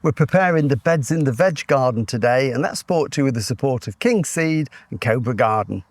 We're preparing the beds in the veg garden today, and that's brought to you with the support of King Seed and Cobra Garden.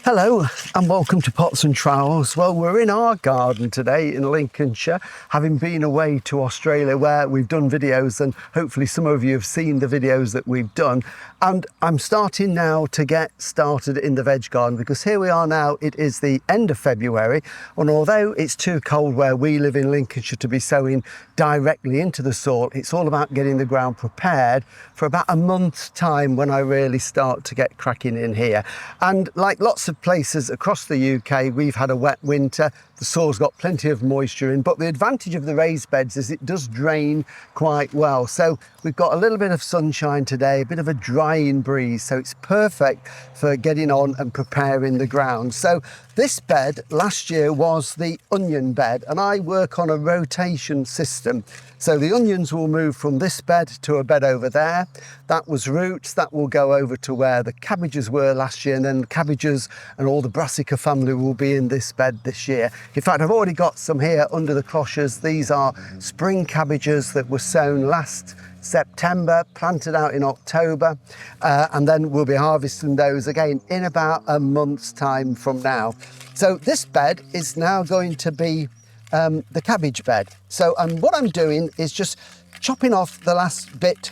Hello and welcome to Pots and Trowels. Well, we're in our garden today in Lincolnshire, having been away to Australia where we've done videos, and hopefully some of you have seen the videos that we've done. And I'm starting now to get started in the veg garden because here we are now, it is the end of February, and although it's too cold where we live in Lincolnshire to be sowing directly into the soil, it's all about getting the ground prepared for about a month's time when I really start to get cracking in here. And like lots of places across the UK, we've had a wet winter. The soil's got plenty of moisture in, but the advantage of the raised beds is it does drain quite well. So we've got a little bit of sunshine today, a bit of a drying breeze, so it's perfect for getting on and preparing the ground. So this bed last year was the onion bed, and I work on a rotation system. So the onions will move from this bed to a bed over there. That was roots, that will go over to where the cabbages were last year, and then the cabbages and all the brassica family will be in this bed this year. In fact, I've already got some here under the cloches. These are spring cabbages that were sown last September, planted out in October, and then we'll be harvesting those again in about a month's time from now. So this bed is now going to be the cabbage bed. So what I'm doing is just chopping off the last bit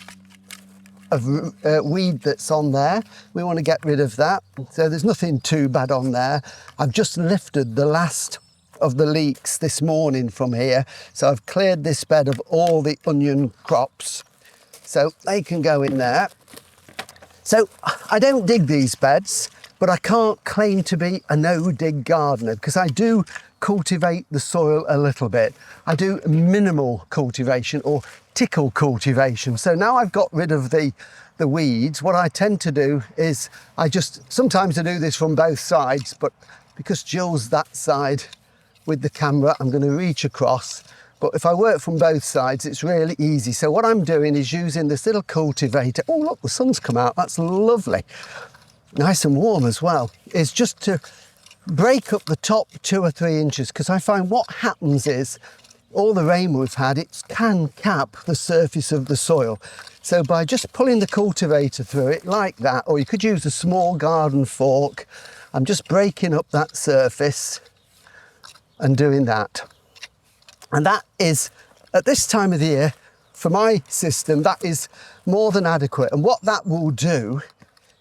of weed that's on there. We want to get rid of that. So there's nothing too bad on there. I've just lifted the last of the leeks this morning from here. So I've cleared this bed of all the onion crops. So they can go in there. So I don't dig these beds, but I can't claim to be a no-dig gardener because I do cultivate the soil a little bit. I do minimal cultivation or tickle cultivation. So now I've got rid of the weeds, what I tend to do is sometimes I do this from both sides, but because Jill's that side with the camera, I'm going to reach across. But if I work from both sides, it's really easy. So what I'm doing is using this little cultivator. Oh, look, the sun's come out. That's lovely. Nice and warm as well. Is just to break up the top 2 or 3 inches, because I find what happens is all the rain we've had, it can cap the surface of the soil. So by just pulling the cultivator through it like that, or you could use a small garden fork, I'm just breaking up that surface and doing that. And that is, at this time of the year, for my system, that is more than adequate. And what that will do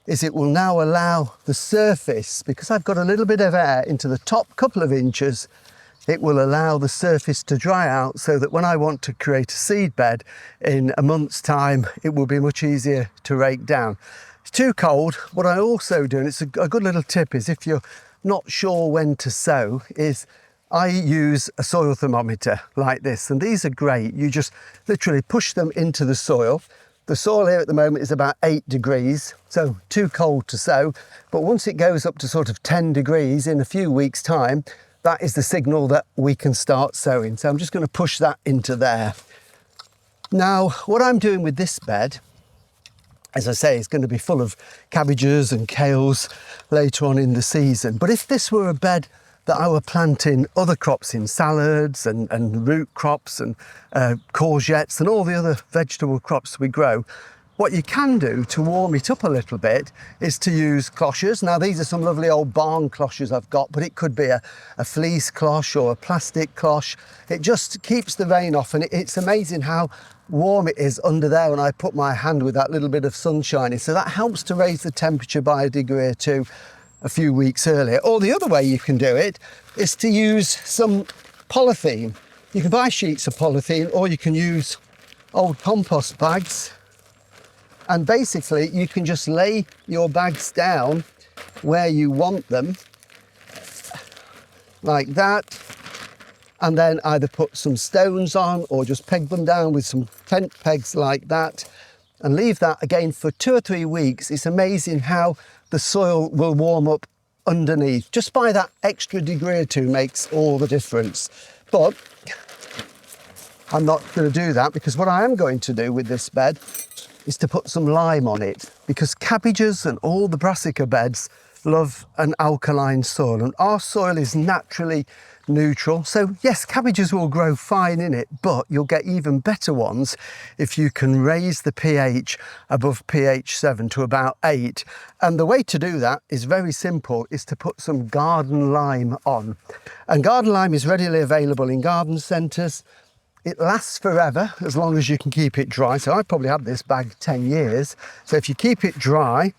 is it will now allow the surface, because I've got a little bit of air into the top couple of inches, it will allow the surface to dry out so that when I want to create a seed bed in a month's time, it will be much easier to rake down. It's too cold. What I also do, and it's a good little tip, is if you're not sure when to sow, is I use a soil thermometer like this, and these are great. You just literally push them into the soil. The soil here at the moment is about 8 degrees, so too cold to sow. But once it goes up to sort of 10 degrees in a few weeks' time, that is the signal that we can start sowing. So I'm just going to push that into there. Now, what I'm doing with this bed, as I say, it's going to be full of cabbages and kales later on in the season. But if this were a bed that I were planting other crops in, salads and root crops and courgettes and all the other vegetable crops we grow, what you can do to warm it up a little bit is to use cloches. Now these are some lovely old barn cloches I've got, but it could be a fleece cloche or a plastic cloche. It just keeps the rain off, and it's amazing how warm it is under there when I put my hand with that little bit of sunshine in. So that helps to raise the temperature by a degree or two a few weeks earlier. Or the other way you can do it is to use some polythene. You can buy sheets of polythene, or you can use old compost bags, and basically you can just lay your bags down where you want them like that, and then either put some stones on or just peg them down with some tent pegs like that, and leave that again for 2 or 3 weeks. It's amazing how the soil will warm up underneath. Just by that extra degree or 2 makes all the difference. But I'm not going to do that, because what I am going to do with this bed is to put some lime on it, because cabbages and all the brassica beds love an alkaline soil, and our soil is naturally neutral. So yes, cabbages will grow fine in it, but you'll get even better ones if you can raise the pH above pH 7 to about 8. And the way to do that is very simple, is to put some garden lime on. And garden lime is readily available in garden centres. It lasts forever as long as you can keep it dry. So I've probably had this bag 10 years. So if you keep it dry,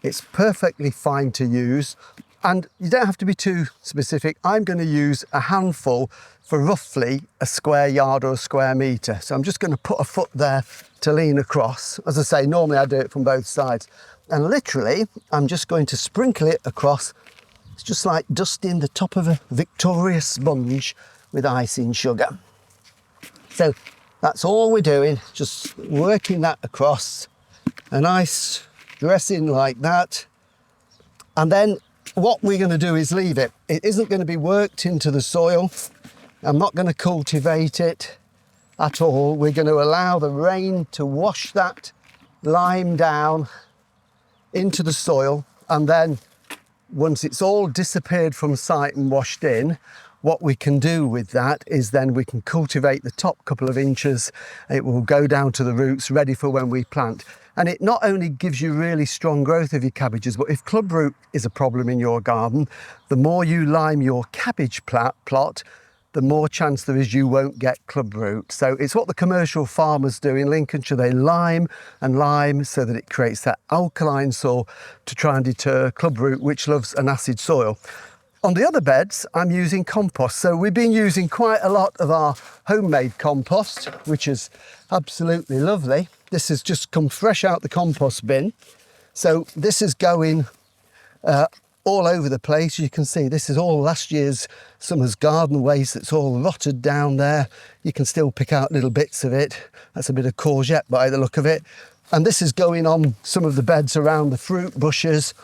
it's perfectly fine to use. And you don't have to be too specific. I'm going to use a handful for roughly a square yard or a square metre. So I'm just going to put a foot there to lean across. As I say, normally I do it from both sides. And literally, I'm just going to sprinkle it across. It's just like dusting the top of a Victoria sponge with icing sugar. So that's all we're doing, just working that across. A nice dressing like that. And then what we're going to do is leave it. It isn't going to be worked into the soil. I'm not going to cultivate it at all. We're going to allow the rain to wash that lime down into the soil. And then once it's all disappeared from sight and washed in, what we can do with that is then we can cultivate the top couple of inches. It will go down to the roots, ready for when we plant. And it not only gives you really strong growth of your cabbages, but if clubroot is a problem in your garden, the more you lime your cabbage plot, the more chance there is you won't get clubroot. So it's what the commercial farmers do in Lincolnshire. They lime and lime so that it creates that alkaline soil to try and deter clubroot, which loves an acid soil. On the other beds, I'm using compost. So we've been using quite a lot of our homemade compost, which is absolutely lovely. This has just come fresh out the compost bin. So this is going all over the place. You can see this is all last year's summer's garden waste. It's all rotted down there. You can still pick out little bits of it. That's a bit of courgette by the look of it. And this is going on some of the beds around the fruit bushes.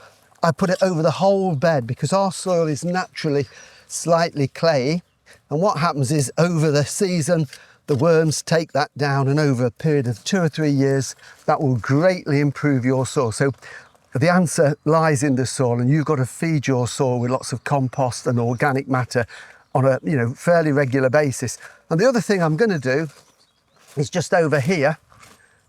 I put it over the whole bed because our soil is naturally slightly clayey. And what happens is over the season, the worms take that down, and over a period of 2 or 3 years, that will greatly improve your soil. So the answer lies in the soil, and you've got to feed your soil with lots of compost and organic matter on a fairly regular basis. And the other thing I'm going to do is just over here,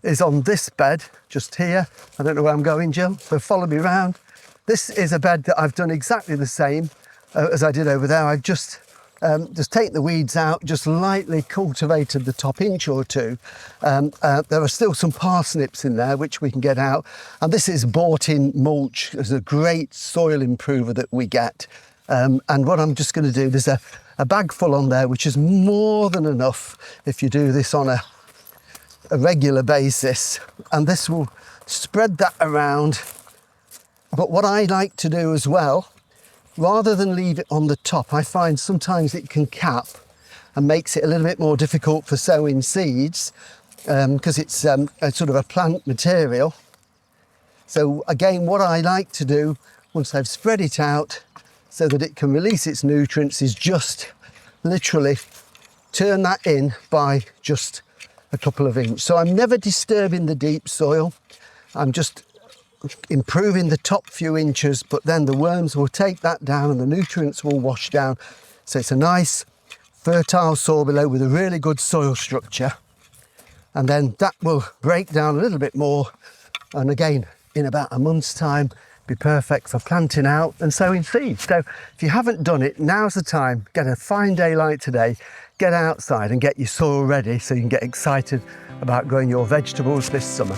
is on this bed, just here. I don't know where I'm going, Jill, so follow me round. This is a bed that I've done exactly the same as I did over there. I've just taken the weeds out, just lightly cultivated the top inch or two. There are still some parsnips in there, which we can get out. And this is bought-in mulch. It's a great soil improver that we get. And what I'm just going to do, there's a bag full on there, which is more than enough if you do this on a regular basis. And this will spread that around. But what I like to do as well, rather than leave it on the top, I find sometimes it can cap and makes it a little bit more difficult for sowing seeds because it's a sort of a plant material. So again, what I like to do once I've spread it out so that it can release its nutrients is just literally turn that in by just a couple of inches. So I'm never disturbing the deep soil. I'm just improving the top few inches, but then the worms will take that down and the nutrients will wash down. So it's a nice fertile soil below with a really good soil structure. And then that will break down a little bit more. And again, in about a month's time, be perfect for planting out and sowing seeds. So if you haven't done it, now's the time. Get a fine day like today, get outside and get your soil ready so you can get excited about growing your vegetables this summer.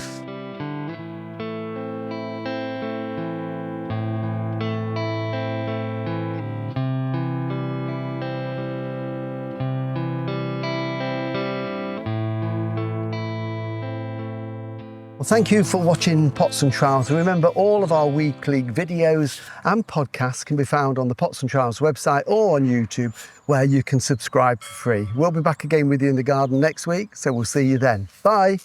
Well, thank you for watching Pots and Trowels. And remember, all of our weekly videos and podcasts can be found on the Pots and Trowels website or on YouTube, where you can subscribe for free. We'll be back again with you in the garden next week, so we'll see you then. Bye.